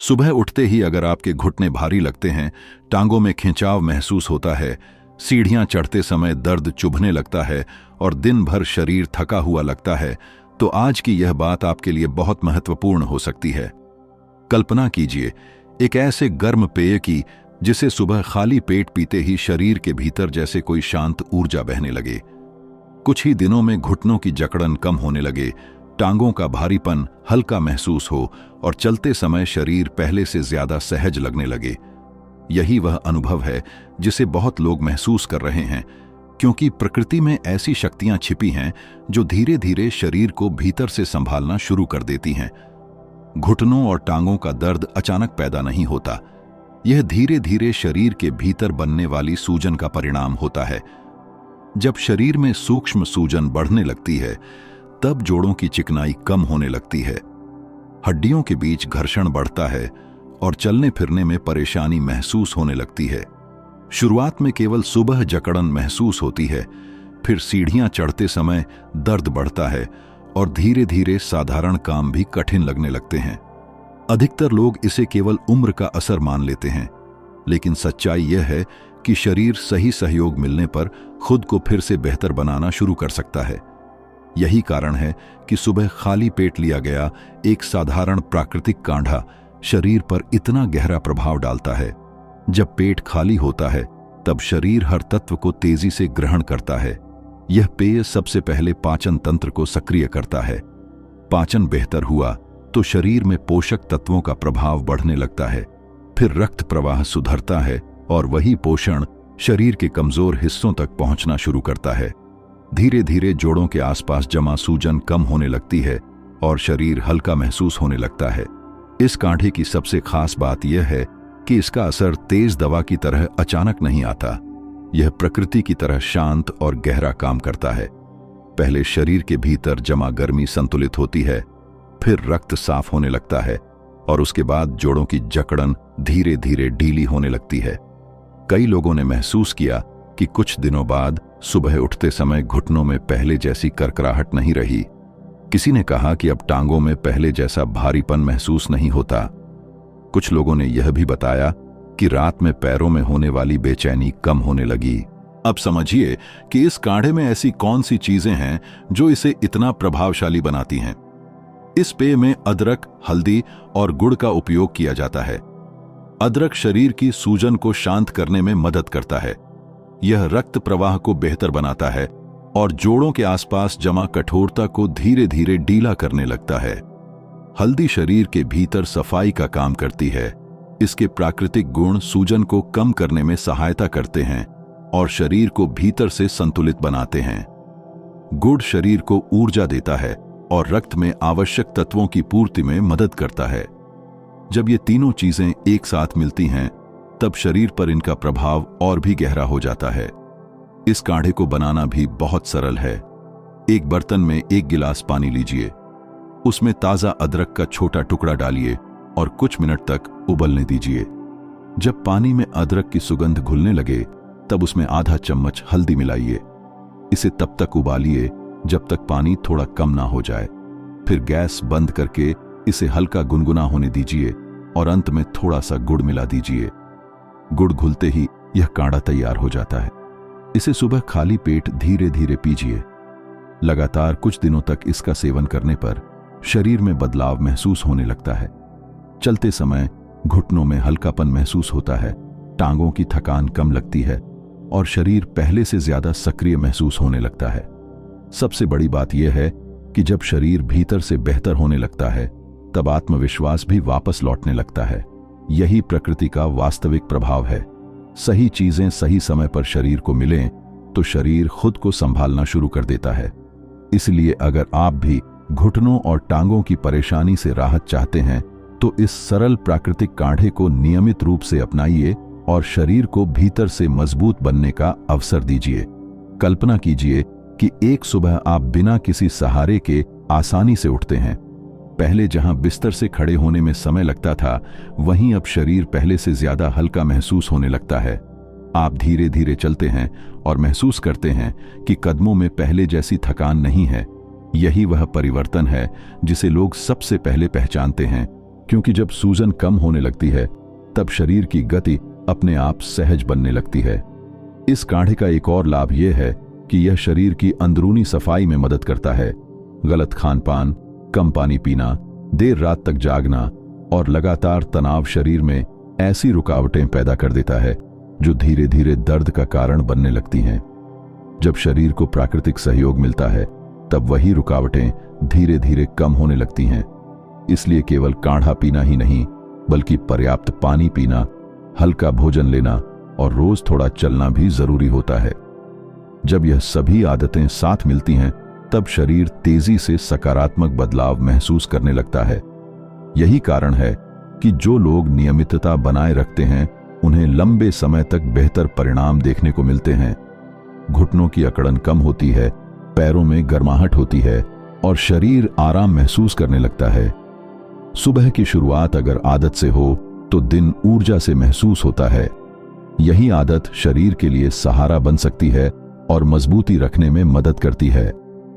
सुबह उठते ही अगर आपके घुटने भारी लगते हैं, टांगों में खिंचाव महसूस होता है, सीढ़ियां चढ़ते समय दर्द चुभने लगता है और दिन भर शरीर थका हुआ लगता है, तो आज की यह बात आपके लिए बहुत महत्वपूर्ण हो सकती है। कल्पना कीजिए एक ऐसे गर्म पेय की जिसे सुबह खाली पेट पीते ही शरीर के भीतर जैसे कोई शांत ऊर्जा बहने लगे। कुछ ही दिनों में घुटनों की जकड़न कम होने लगे, टांगों का भारीपन हल्का महसूस हो और चलते समय शरीर पहले से ज्यादा सहज लगने लगे। यही वह अनुभव है जिसे बहुत लोग महसूस कर रहे हैं, क्योंकि प्रकृति में ऐसी शक्तियां छिपी हैं जो धीरे धीरे शरीर को भीतर से संभालना शुरू कर देती हैं। घुटनों और टांगों का दर्द अचानक पैदा नहीं होता, यह धीरे धीरे शरीर के भीतर बनने वाली सूजन का परिणाम होता है। जब शरीर में सूक्ष्म सूजन बढ़ने लगती है, तब जोड़ों की चिकनाई कम होने लगती है, हड्डियों के बीच घर्षण बढ़ता है और चलने फिरने में परेशानी महसूस होने लगती है। शुरुआत में केवल सुबह जकड़न महसूस होती है, फिर सीढ़ियां चढ़ते समय दर्द बढ़ता है और धीरे धीरे साधारण काम भी कठिन लगने लगते हैं। अधिकतर लोग इसे केवल उम्र का असर मान लेते हैं, लेकिन सच्चाई यह है कि शरीर सही सहयोग मिलने पर खुद को फिर से बेहतर बनाना शुरू कर सकता है। यही कारण है कि सुबह खाली पेट लिया गया एक साधारण प्राकृतिक काढ़ा शरीर पर इतना गहरा प्रभाव डालता है। जब पेट खाली होता है, तब शरीर हर तत्व को तेजी से ग्रहण करता है। यह पेय सबसे पहले पाचन तंत्र को सक्रिय करता है। पाचन बेहतर हुआ तो शरीर में पोषक तत्वों का प्रभाव बढ़ने लगता है, फिर रक्त प्रवाह सुधरता है और वही पोषण शरीर के कमजोर हिस्सों तक पहुंचना शुरू करता है। धीरे धीरे जोड़ों के आसपास जमा सूजन कम होने लगती है और शरीर हल्का महसूस होने लगता है। इस काढ़े की सबसे खास बात यह है कि इसका असर तेज दवा की तरह अचानक नहीं आता। यह प्रकृति की तरह शांत और गहरा काम करता है। पहले शरीर के भीतर जमा गर्मी संतुलित होती है, फिर रक्त साफ होने लगता है और उसके बाद जोड़ों की जकड़न धीरे धीरे ढीली होने लगती है। कई लोगों ने महसूस किया कि कुछ दिनों बाद सुबह उठते समय घुटनों में पहले जैसी करकराहट नहीं रही। किसी ने कहा कि अब टांगों में पहले जैसा भारीपन महसूस नहीं होता। कुछ लोगों ने यह भी बताया कि रात में पैरों में होने वाली बेचैनी कम होने लगी। अब समझिए कि इस काढ़े में ऐसी कौन सी चीजें हैं जो इसे इतना प्रभावशाली बनाती हैं। इस पेय में अदरक, हल्दी और गुड़ का उपयोग किया जाता है। अदरक शरीर की सूजन को शांत करने में मदद करता है। यह रक्त प्रवाह को बेहतर बनाता है और जोड़ों के आसपास जमा कठोरता को धीरे धीरे ढीला करने लगता है। हल्दी शरीर के भीतर सफाई का काम करती है। इसके प्राकृतिक गुण सूजन को कम करने में सहायता करते हैं और शरीर को भीतर से संतुलित बनाते हैं। गुड़ शरीर को ऊर्जा देता है और रक्त में आवश्यक तत्वों की पूर्ति में मदद करता है। जब ये तीनों चीजें एक साथ मिलती हैं, तब शरीर पर इनका प्रभाव और भी गहरा हो जाता है। इस काढ़े को बनाना भी बहुत सरल है। एक बर्तन में 1 गिलास पानी लीजिए, उसमें ताजा अदरक का छोटा टुकड़ा डालिए और कुछ मिनट तक उबलने दीजिए। जब पानी में अदरक की सुगंध घुलने लगे, तब उसमें आधा चम्मच हल्दी मिलाइए। इसे तब तक उबालिए जब तक पानी थोड़ा कम ना हो जाए। फिर गैस बंद करके इसे हल्का गुनगुना होने दीजिए और अंत में थोड़ा सा गुड़ मिला दीजिए। गुड़ घुलते ही यह काढ़ा तैयार हो जाता है। इसे सुबह खाली पेट धीरे धीरे पीजिए। लगातार कुछ दिनों तक इसका सेवन करने पर शरीर में बदलाव महसूस होने लगता है। चलते समय घुटनों में हल्कापन महसूस होता है, टांगों की थकान कम लगती है और शरीर पहले से ज्यादा सक्रिय महसूस होने लगता है। सबसे बड़ी बात यह है कि जब शरीर भीतर से बेहतर होने लगता है, तब आत्मविश्वास भी वापस लौटने लगता है। यही प्रकृति का वास्तविक प्रभाव है। सही चीजें सही समय पर शरीर को मिलें तो शरीर खुद को संभालना शुरू कर देता है। इसलिए अगर आप भी घुटनों और टांगों की परेशानी से राहत चाहते हैं, तो इस सरल प्राकृतिक काढ़े को नियमित रूप से अपनाइए और शरीर को भीतर से मजबूत बनने का अवसर दीजिए। कल्पना कीजिए कि एक सुबह आप बिना किसी सहारे के आसानी से उठते हैं। पहले जहां बिस्तर से खड़े होने में समय लगता था, वहीं अब शरीर पहले से ज्यादा हल्का महसूस होने लगता है। आप धीरे धीरे चलते हैं और महसूस करते हैं कि कदमों में पहले जैसी थकान नहीं है। यही वह परिवर्तन है जिसे लोग सबसे पहले पहचानते हैं, क्योंकि जब सूजन कम होने लगती है तब शरीर की गति अपने आप सहज बनने लगती है। इस काढ़े का एक और लाभ यह है कि यह शरीर की अंदरूनी सफाई में मदद करता है। गलत खान पान, कम पानी पीना, देर रात तक जागना और लगातार तनाव शरीर में ऐसी रुकावटें पैदा कर देता है जो धीरे धीरे दर्द का कारण बनने लगती हैं। जब शरीर को प्राकृतिक सहयोग मिलता है तब वही रुकावटें धीरे धीरे कम होने लगती हैं। इसलिए केवल काढ़ा पीना ही नहीं बल्कि पर्याप्त पानी पीना, हल्का भोजन लेना और रोज थोड़ा चलना भी जरूरी होता है। जब यह सभी आदतें साथ मिलती हैं तब शरीर तेजी से सकारात्मक बदलाव महसूस करने लगता है। यही कारण है कि जो लोग नियमितता बनाए रखते हैं उन्हें लंबे समय तक बेहतर परिणाम देखने को मिलते हैं। घुटनों की अकड़न कम होती है, पैरों में गर्माहट होती है और शरीर आराम महसूस करने लगता है। सुबह की शुरुआत अगर आदत से हो तो दिन ऊर्जा से महसूस होता है। यही आदत शरीर के लिए सहारा बन सकती है और मजबूती रखने में मदद करती है।